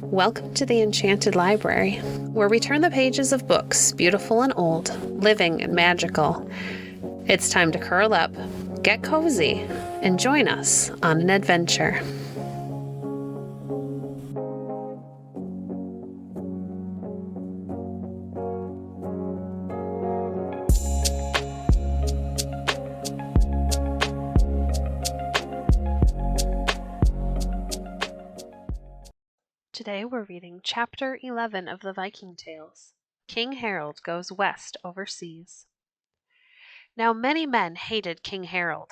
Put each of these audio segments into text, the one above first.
Welcome to the Enchanted Library, where we turn the pages of books, beautiful and old, living and magical. It's time to curl up, get cozy, and join us on an adventure. Today we're reading Chapter 11 of the Viking Tales. King Harald Goes West Overseas. Now many men hated King Harald.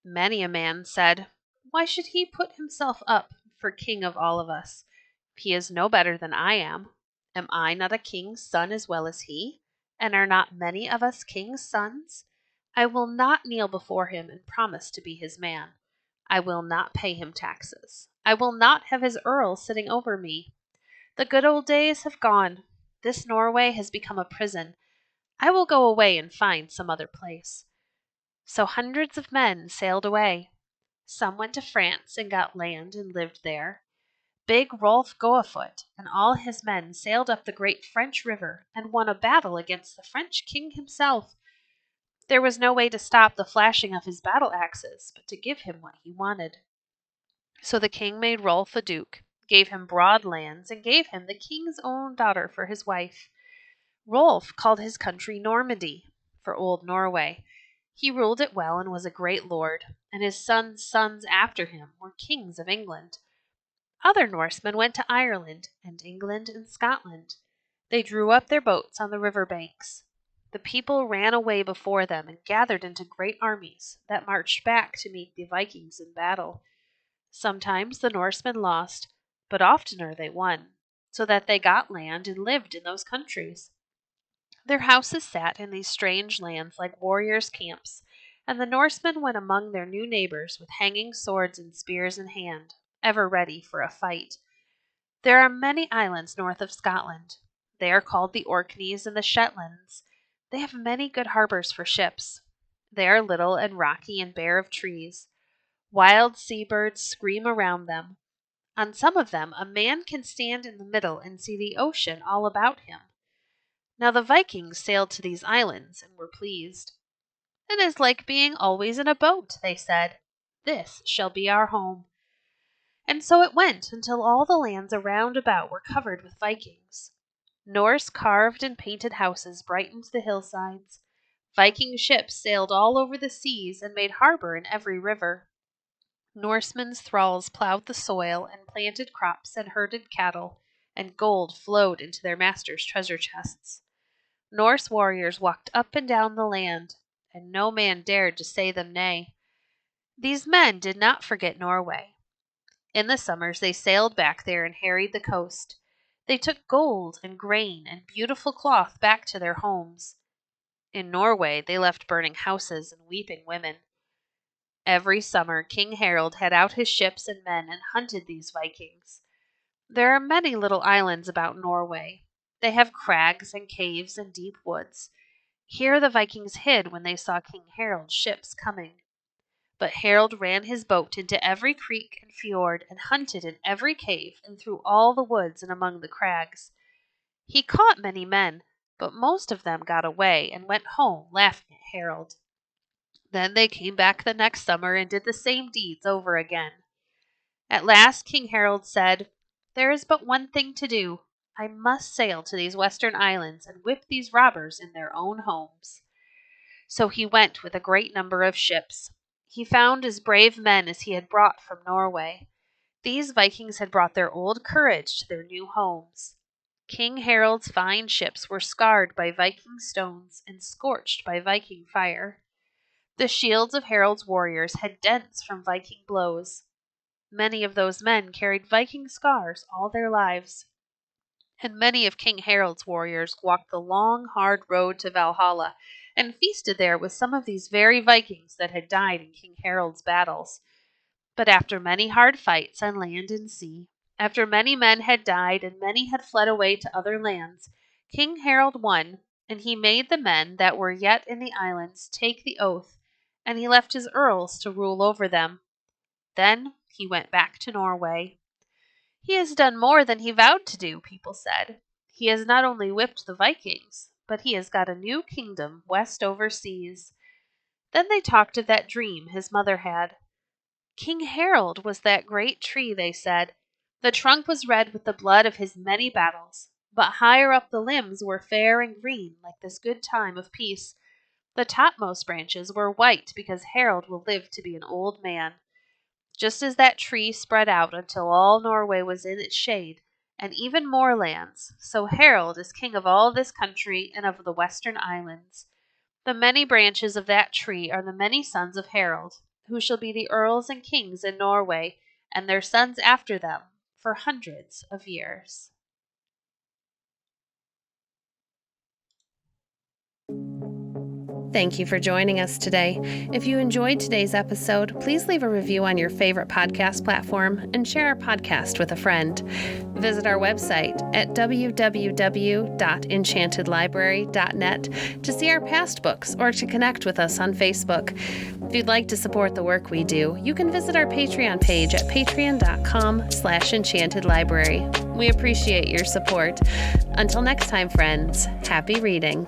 Many a man said, "Why should he put himself up for king of all of us? He is no better than I am. Am I not a king's son as well as he? And are not many of us king's sons? I will not kneel before him and promise to be his man. I will not pay him taxes. I will not have his earl sitting over me. The good old days have gone. This Norway has become a prison. I will go away and find some other place." So hundreds of men sailed away. Some went to France and got land and lived there. Big Rolf Goafoot and all his men sailed up the great French river and won a battle against the French king himself. There was no way to stop the flashing of his battle axes, but to give him what he wanted. So the king made Rolf a duke, gave him broad lands, and gave him the king's own daughter for his wife. Rolf called his country Normandy, for old Norway. He ruled it well and was a great lord, and his sons' sons after him were kings of England. Other Norsemen went to Ireland and England and Scotland. They drew up their boats on the river banks. The people ran away before them and gathered into great armies that marched back to meet the Vikings in battle. Sometimes the Norsemen lost, but oftener they won, so that they got land and lived in those countries. Their houses sat in these strange lands like warriors' camps, and the Norsemen went among their new neighbors with hanging swords and spears in hand, ever ready for a fight. There are many islands north of Scotland. They are called the Orkneys and the Shetlands. They have many good harbors for ships. They are little and rocky and bare of trees. Wild seabirds scream around them. On some of them a man can stand in the middle and see the ocean all about him. Now the Vikings sailed to these islands and were pleased. "It is like being always in a boat," they said. "This shall be our home." And so it went until all the lands around about were covered with Vikings. Norse carved and painted houses brightened the hillsides. Viking ships sailed all over the seas and made harbor in every river. Norsemen's thralls plowed the soil and planted crops and herded cattle, and gold flowed into their masters' treasure chests. Norse warriors walked up and down the land, and no man dared to say them nay. These men did not forget Norway. In the summers they sailed back there and harried the coast. They took gold and grain and beautiful cloth back to their homes. In Norway they left burning houses and weeping women. Every summer King Harald had out his ships and men and hunted these Vikings. There are many little islands about Norway. They have crags and caves and deep woods. Here the Vikings hid when they saw King Harald's ships coming. But Harald ran his boat into every creek and fjord and hunted in every cave and through all the woods and among the crags. He caught many men, but most of them got away and went home laughing at Harald. Then they came back the next summer and did the same deeds over again. At last King Harald said, "There is but one thing to do. I must sail to these western islands and whip these robbers in their own homes." So he went with a great number of ships. He found as brave men as he had brought from Norway. These Vikings had brought their old courage to their new homes. King Harald's fine ships were scarred by Viking stones and scorched by Viking fire. The shields of Harald's warriors had dents from Viking blows. Many of those men carried Viking scars all their lives. And many of King Harald's warriors walked the long, hard road to Valhalla and feasted there with some of these very Vikings that had died in King Harald's battles. But after many hard fights on land and sea, after many men had died and many had fled away to other lands, King Harald won, and he made the men that were yet in the islands take the oath, and he left his earls to rule over them. Then he went back to Norway. "He has done more than he vowed to do," people said. "He has not only whipped the Vikings, but he has got a new kingdom west over seas." Then they talked of that dream his mother had. King Harald was that great tree, they said. The trunk was red with the blood of his many battles, but higher up the limbs were fair and green like this good time of peace. The topmost branches were white because Harald will live to be an old man. Just as that tree spread out until all Norway was in its shade, and even more lands, so Harald is king of all this country and of the western islands. The many branches of that tree are the many sons of Harald, who shall be the earls and kings in Norway, and their sons after them, for hundreds of years. Thank you for joining us today. If you enjoyed today's episode, please leave a review on your favorite podcast platform and share our podcast with a friend. Visit our website at www.enchantedlibrary.net to see our past books or to connect with us on Facebook. If you'd like to support the work we do, you can visit our Patreon page at patreon.com/enchantedlibrary. We appreciate your support. Until next time, friends, happy reading.